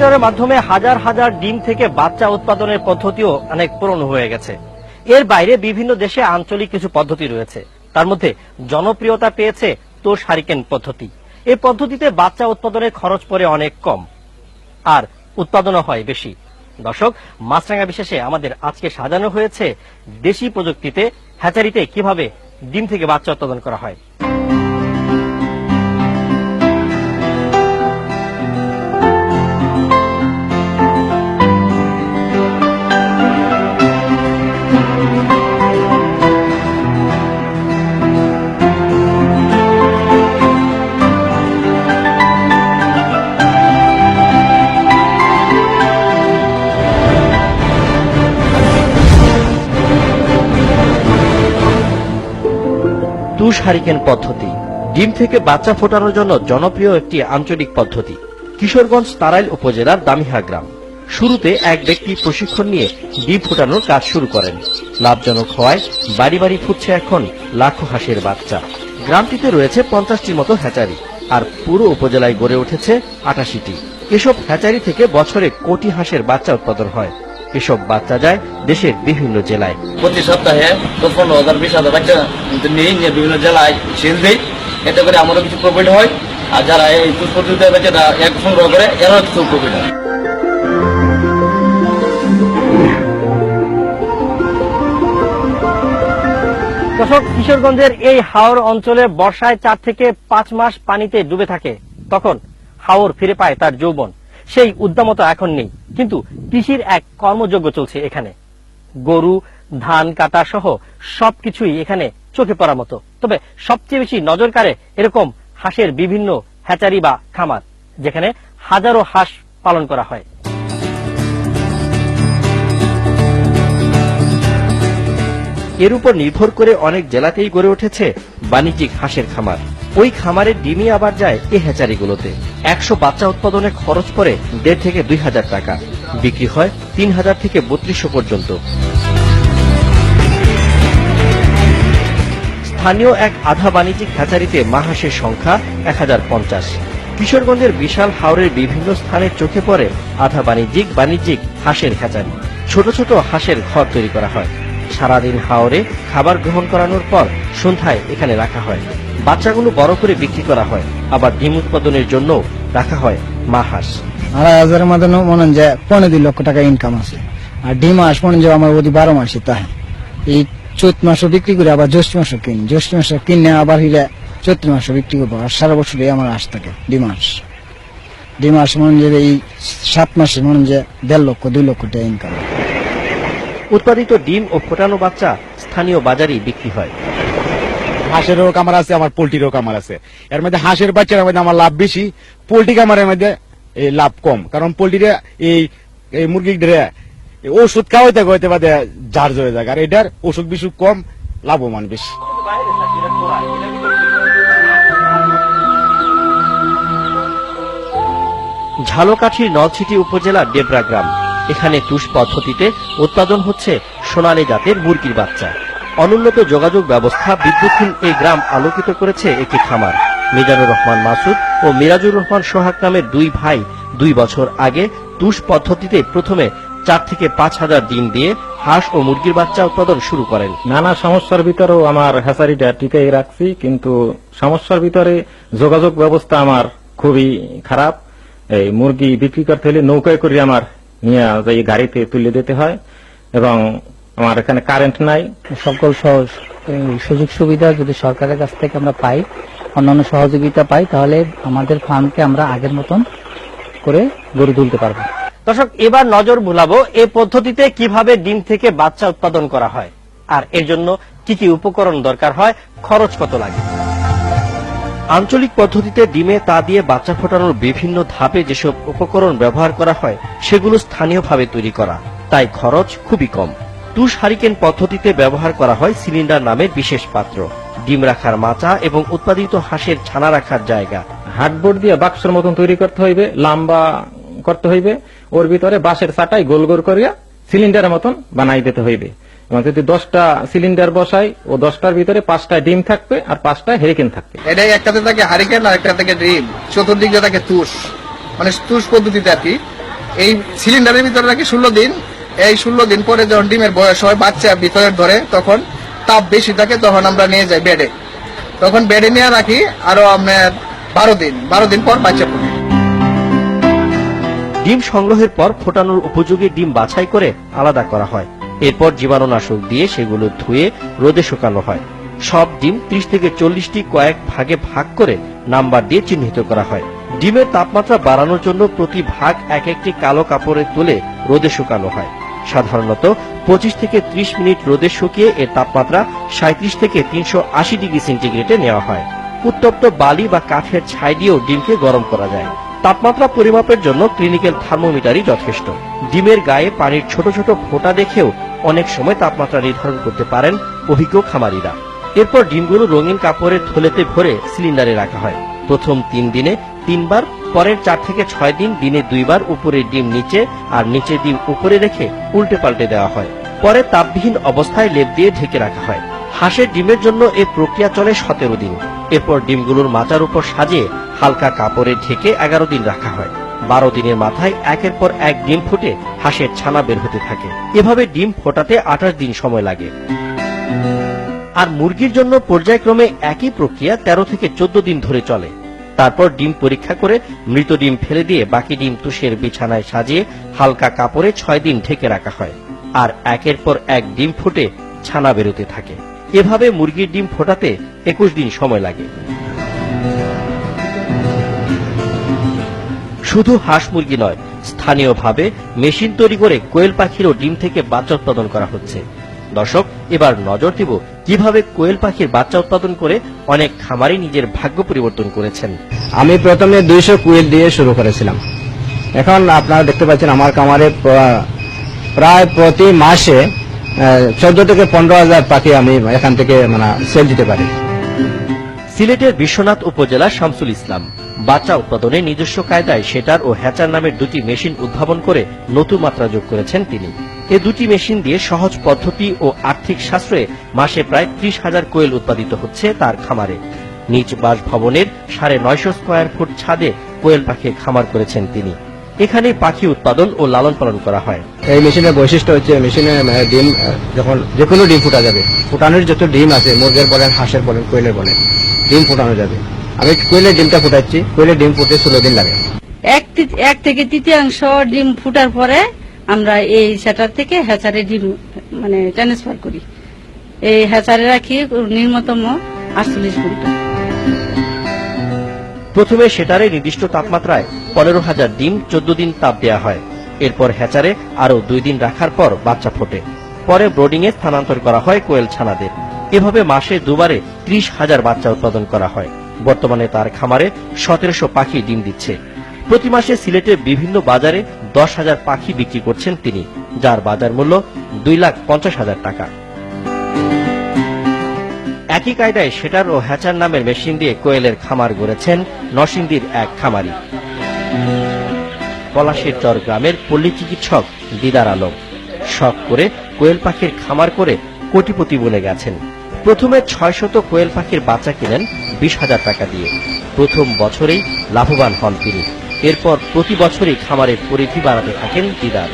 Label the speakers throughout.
Speaker 1: ইনকিউবেটরের মাধ্যমে হাজার হাজার ডিম থেকে বাচ্চা উৎপাদনের পদ্ধতিও অনেক পুরনো হয়ে গেছে। এর বাইরে বিভিন্ন দেশে আঞ্চলিক কিছু পদ্ধতি রয়েছে। তার মধ্যে জনপ্রিয়তা পেয়েছে তোষ হারিকেন পদ্ধতি। এই পদ্ধতিতে বাচ্চা উৎপাদনের খরচ পড়ে অনেক কম, আর উৎপাদনও হয় বেশি। দর্শক, মাছরাঙা বিশেষে আমাদের আজকে সাজানো হয়েছে দেশি প্রযুক্তিতে হ্যাচারিতে কিভাবে ডিম থেকে বাচ্চা উৎপাদন করা হয়। তোষ হারিকেন পদ্ধতি ডিম থেকে বাচ্চা ফোটানোর জন্য জনপ্রিয় একটি আঞ্চলিক পদ্ধতি। কিশোরগঞ্জ তারাইল উপজেলার দামিহা গ্রাম। শুরুতে এক ব্যক্তি প্রশিক্ষণ নিয়ে ডিম ফোটানোর কাজ শুরু করেন। লাভজনক হওয়ায় বাড়ি বাড়ি ফুটছে এখন লাখো হাঁসের বাচ্চা। গ্রামটিতে রয়েছে 50টির মতো হ্যাচারি, আর পুরো উপজেলায় গড়ে উঠেছে 88টি। এসব হ্যাচারি থেকে বছরে কোটি হাঁসের বাচ্চা উৎপাদন হয়। এসব বাচ্চা যায় দেশের বিভিন্ন জেলায়।
Speaker 2: প্রতি সপ্তাহে 15,000-20,000 বাচ্চা নিয়ে বিভিন্ন জেলায় সেল দেয়। এতে করে আমারও কিছু প্রফিট হয়, আর যারা এই তোষ পদ্ধতিতে বাচ্চাটা এক সংগ্রহ করে এরাও কিছু প্রফিট হয়।
Speaker 1: দর্শক, কিশোরগঞ্জের এই হাওর অঞ্চলে বর্ষায় 4 থেকে 5 মাস পানিতে ডুবে থাকে। তখন হাওর ফিরে পায় তার যৌবন। সেই উদ্দামতা এখন নেই, কিন্তু কৃষির এক কর্মযজ্ঞ চলছে এখানে। গরু, ধান কাটা সহ সবকিছুই এখানে চোখে পড়ার মতো। তবে সবচেয়ে বেশি নজর কাড়ে এরকম হাঁসের বিভিন্ন হ্যাচারি বা খামার, যেখানে হাজারো হাঁস পালন করা হয়। এর উপর নির্ভর করে অনেক জেলাতেই গড়ে উঠেছে বাণিজ্যিক হাঁসের খামার। ওই খামারের ডিমই আবার যায় এই হ্যাচারিগুলোতে। 100 বাচ্চা উৎপাদনে খরচ পড়ে 1,500 থেকে 2,000 টাকা। বিক্রি হয় 3,000 থেকে 3200 পর্যন্ত। স্থানীয় এক আধা বাণিজ্যিক হ্যাচারিতে মা হাঁসের সংখ্যা 1050। কিশোরগঞ্জের বিশাল হাওরের বিভিন্ন স্থানে চোখে পড়ে আধা বাণিজ্যিক হাঁসের হ্যাচারি। ছোট ছোট হাঁসের ঘর তৈরি করা হয়। সারাদিন হাওরে খাবার গ্রহণ করানোর পর সন্ধ্যায় এখানে রাখা হয়। বাচ্চাগুলো বড় করে বিক্রি করা হয়, আবার ডিম উৎপাদনের জন্য রাখা হয় মা হাঁস।
Speaker 3: 2,500-এর মধ্যে মনে যে 15 লক্ষ টাকা ইনকাম আছে। আর ডিম হাঁস মনে যে আমার ওদি 12 মাসে তাই এই চৈত মাসও বিক্রি করে, আবার জ্যৈষ্ঠ মাসও কিনি। জ্যৈষ্ঠ মাসে কিনে আবার হিলে চৈত্র মাসও বিক্রি করবো। আর সারা বছরই আমার হাঁস থাকে ডিম হাঁস মনে যে এই 7 মাসে মনে যে 1.5 লক্ষ 2 লক্ষ টাকা ইনকাম।
Speaker 1: উৎপাদিত ডিম ও ফোটানো বাচ্চা স্থানীয় বাজারেই বিক্রি হয়।
Speaker 4: হাঁসেরও কামার আছে, আমার পোল্ট্রিরও কামার আছে। এর মধ্যে হাঁসের বাচ্চার মধ্যে আমার লাভ বেশি, পোল্ট্রি কামারের মধ্যে এই লাভ কম। কারণ পোল্ট্রিরে এই মুরগিদের ওষুধ খাওয়াইতে বাদে ঝাড় জয়ে যায়, আর এটার ওষুধ বিষুধ কম, লাভবান বেশি।
Speaker 1: ঝালকাঠির নলছিটি উপজেলার ডেবরা গ্রাম। এখানে তোষ পদ্ধতিতে উৎপাদন হচ্ছে সোনালী জাতের মুরগির বাচ্চা। অনুন্নত যোগাযোগ ব্যবস্থা, বিদ্যুৎহীন এই গ্রাম আলোকিত করেছে একটি খামার। মিজানুর রহমান মাসুদ ও মিরাজুর রহমান সোহাগ নামের 2 ভাই 2 বছর আগে তোষ পদ্ধতিতে প্রথমে 4 থেকে 5,000 ডিম দিয়ে হাঁস ও মুরগির বাচ্চা উৎপাদন শুরু করেন।
Speaker 5: নানা সমস্যার ভিতরেও আমার হ্যাচারিটা টিকাই রাখছি, কিন্তু সমস্যার ভিতরে যোগাযোগ ব্যবস্থা আমার খুবই খারাপ। এই মুরগি বিক্রি করতে হলে নৌকায় করে আমার নিয়ে এই গাড়িতে তুলে দিতে হয়, এবং আমার এখানে কারেন্ট নাই।
Speaker 6: সকল সুযোগ সুবিধা যদি সরকারের কাছ থেকে আমরা পাই, অন্যান্য সহযোগিতা পাই, তাহলে আমাদের ফার্মকে আমরা আগের মতন করে গড়ে তুলতে পারবো।
Speaker 1: দর্শক, এবার নজর বুলাবো এই পদ্ধতিতে কিভাবে ডিম থেকে বাচ্চা উৎপাদন করা হয়, আর এর জন্য কি কি উপকরণ দরকার হয়, খরচ কত লাগে। আঞ্চলিক পদ্ধতিতে ডিমে তা দিয়ে বাচ্চা ফোটানোর বিভিন্ন ধাপে যেসব উপকরণ ব্যবহার করা হয় সেগুলো স্থানীয়ভাবে তৈরি করা, তাই খরচ খুবই কম। তোষ হারিকেন পদ্ধতিতে ব্যবহার করা হয় সিলিন্ডার নামের বিশেষ পাত্র, ডিম রাখার মাচা এবং উৎপাদিত হাঁসের ছানা রাখার জায়গা।
Speaker 5: হার্ডবোর্ড দিয়ে বাক্সের মতন তৈরি করতে হইবে, লম্বা করতে হইবে, ওর ভিতরে বাঁশের চাটাই গোল গোল করিয়া সিলিন্ডারের মতন বানাই দিতে হইবে। এবং যদি 10টা সিলিন্ডার বসাই, ও 10টার ভিতরে 5টা ডিম থাকবে আর 5টা হারিকেন থাকবে।
Speaker 7: এটাই একটাতে থাকে হারিকেন আর একটা থেকে ডিম, চতুর্দিকে থাকে তোষ, মানে তোষ পদ্ধতিতে আর কি। এই সিলিন্ডারের ভিতরে রাখি 16 দিন। এই 16 দিন পরে যখন ডিমের বয়স হয়, বাচ্চা ভিতরে ধরে, তখন তাপ বেশি থাকে, তখন আমরা নিয়ে যাই বেডে। তখন বেডে নিয়ে রাখি আরো আপনার 12 দিন পর বাচ্চা ফুটে।
Speaker 1: ডিম সংগ্রহের পর ফোটানোর উপযোগী ডিম বাছাই করে আলাদা করা হয়। এরপর জীবাণুনাশক দিয়ে সেগুলো ধুয়ে রোদে শুকানো হয়। সব ডিম 30 থেকে 40টি কয়েক ভাগে ভাগ করে নাম্বার দিয়ে চিহ্নিত করা হয়। ডিমের তাপমাত্রা বাড়ানোর জন্য প্রতি ভাগ এক একটি কালো কাপড়ে তুলে রোদে শুকানো হয়। সাধারণত 25 থেকে 30 মিনিট রোদে শুকিয়ে এর তাপমাত্রা 37 থেকে 380 ডিগ্রি সেন্টিগ্রেডে নেওয়া হয়। উত্তপ্ত বালি বা কাঠের ছাই দিয়েও ডিমকে গরম করা যায়। তাপমাত্রা পরিমাপের জন্য ক্লিনিক্যাল থার্মোমিটারই যথেষ্ট। ডিমের গায়ে পানির ছোট ছোট ফোঁটা দেখেও অনেক সময় তাপমাত্রা নির্ধারণ করতে পারেন অভিজ্ঞ খামারিরা। এরপর ডিমগুলো রঙিন কাপড়ের থলেতে ভরে সিলিন্ডারে রাখা হয়। প্রথম 3 দিনে 3 বার, পরের 4 থেকে 6 দিন দিনে 2 বার উপরের ডিম নিচে আর নিচের ডিম উপরে রেখে উল্টে পাল্টে দেওয়া হয়। পরে তাপবিহীন অবস্থায় লেপ দিয়ে ঢেকে রাখা হয়। হাঁসের ডিমের জন্য এই প্রক্রিয়া চলে 17 দিন। এরপর ডিমগুলোর মাচার উপর সাজিয়ে হালকা কাপড়ে ঢেকে 11 দিন রাখা হয়। 12 দিনের মাথায় একের পর এক ডিম ফুটে হাঁসের ছানা বের হতে থাকে। এভাবে ডিম ফোটাতে 28 দিন সময় লাগে। আর মুরগির জন্য পর্যায়ক্রমে একই প্রক্রিয়া 13 থেকে 14 দিন ধরে চলে। তারপর ডিম পরীক্ষা করে মৃত ডিম ফেলে দিয়ে বাকি ডিম তুষের বিছানায় সাজিয়ে হালকা কাপড়ে 6 দিন ঢেকে রাখা হয়। আর একের পর এক ডিম ফুটে ছানা বেরোতে থাকে। এভাবে মুরগির ডিম ফোটাতে 21 দিন সময় লাগে। শুধু হাঁস মুরগি নয়, স্থানীয়ভাবে মেশিন তৈরি করে কোয়েল পাখিরও ডিম থেকে বাচ্চা উৎপাদন করা হচ্ছে। দর্শক, এবার নজর দিব কিভাবে কোয়েল পাখির বাচ্চা উৎপাদন করে অনেক খামারি নিজের ভাগ্য পরিবর্তন করেছেন।
Speaker 8: আমি প্রথমে 200 কোয়েল দিয়ে শুরু করেছিলাম। এখন আপনারা দেখতে পাচ্ছেন আমার খামারে প্রায় প্রতি মাসে 14 থেকে 15,000 পাখি আমি এখান থেকে সেল দিতে পারি।
Speaker 1: সিলেটের বিশ্বনাথ উপজেলার শামসুল ইসলাম বাচ্চা উৎপাদনে নিজস্ব কায়দায় সেটার ও হ্যাচার নামের 2টি মেশিন উদ্ভাবন করে নতুন মাত্রা যোগ করেছেন তিনি। এই 2টি মেশিন দিয়ে সহজ পদ্ধতি ও আর্থিক সাশ্রয়ে মাসে প্রায় 30,000 কোয়েল উৎপাদিত হচ্ছে তার খামারে। নিজ বাসভবনের 950 স্কয়ার ফুট ছাদে কোয়েল পাখির খামার করেছেন তিনি। এখানে পাখি উৎপাদন ও লালন পালন করা হয়।
Speaker 8: এই মেশিনের বৈশিষ্ট্য হচ্ছে মেশিনে ডিম যখন যে কোনো ডিম ফুটা যাবে, ফুটানোর যত ডিম আছে, মুরগের বলেন, হাঁসের বলেন, কোয়েলের বলেন, ডিম ফুটানো যাবে। আমি কোয়েলের ডিমটা ফুটাচ্ছি, কোয়েলের ডিম ফুটে 16 দিন লাগে।
Speaker 9: 1 থেকে 3/4 ডিম ফুটার পরে আমরা এই সেটার থেকে হ্যাচারে ডিম ট্রান্সফার করি। এই হ্যাচারে রাখি নিম্নতম 48 ঘন্টা।
Speaker 1: প্রথমে সেটারে নির্দিষ্ট তাপমাত্রায় 15,000 ডিম 14 দিন তাপ দেওয়া হয়। এরপর হ্যাচারে আরো 2 দিন রাখার পর বাচ্চা ফোটে। পরে ব্রোডিং এ স্থানান্তর করা হয় কোয়েল ছানাদের। এভাবে মাসে 2 বারে 30,000 বাচ্চা উৎপাদন করা হয়। বর্তমানে তার খামারে 1700 পাখি ডিম দিচ্ছে। প্রতি মাসে সিলেটের বিভিন্ন বাজারে 10,000 পাখি বিক্রি করছেন তিনি, যার বাজার মূল্য 2,50,000 টাকা। একই কায়দায় সেটার ও হ্যাচার নামের মেশিন দিয়ে কোয়েলের খামার গড়েছেন নরসিংদীর এক খামারি। পলাশের চর গ্রামের পল্লী চিকিৎসক দিদার আলম শখ করে কোয়েল পাখির খামার করে কোটিপতি বনে গেছেন। প্রথমে 600 কোয়েল পাখির বাচ্চা কিনেন 20,000 টাকা দিয়ে। প্রথম বছরেই লাভবান হন তিনি। এরপর প্রতি বছরই খামারের পরিধি বাড়াতে থাকেন দিদার।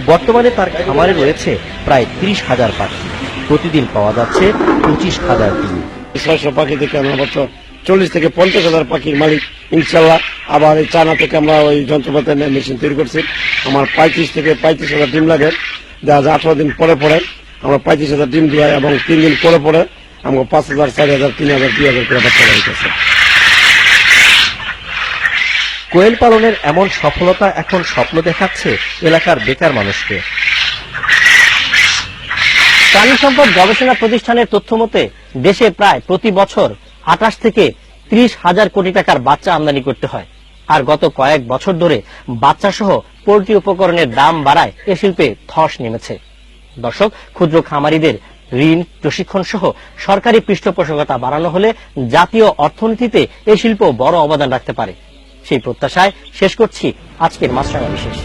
Speaker 1: বর্তমানে তার খামারে রয়েছে প্রায় 30,000 পাখি। প্রতিদিন পাওয়া যাচ্ছে 25,000 ডিম।
Speaker 10: 600 পাখি থেকে আমরা বছর 40 থেকে 50,000 পাখির মালিক ইনশাল্লাহ। আবার এই চানা থেকে আমরা ওই যন্ত্রপাতি মেশিন তৈরি করছি। আমার 35 থেকে 35,000 ডিম লাগে। যা 18 দিন পরে পরে আমরা 35,000 ডিম দিই এবং 3 দিন পরে পরে আমরা 5,000, 4,000, 3,000, 2,000 করে বাচ্চা দিতেছে।
Speaker 1: কোয়েল পালনের এমন সফলতা এখন স্বপ্ন দেখাচ্ছে এলাকার বেকার মানুষকে। প্রাণী সম্পদ গবেষণা প্রতিষ্ঠানের তথ্য মতে দেশে প্রায় প্রতি বছর 28 থেকে 30,000 কোটি টাকার বাচ্চা আমদানি করতে হয়। আর গত কয়েক বছর ধরে বাচ্চা সহ পোল্ট্রি উপকরণের দাম বাড়ায় এ শিল্পে ধস নেমেছে। দর্শক, ক্ষুদ্র খামারিদের ঋণ, প্রশিক্ষণ সহ সরকারি পৃষ্ঠপোষকতা বাড়ানো হলে জাতীয় অর্থনীতিতে এই শিল্প বড় অবদান রাখতে পারে। সেই প্রত্যাশায় শেষ করছি আজকের মাছরাঙা বিশেষ।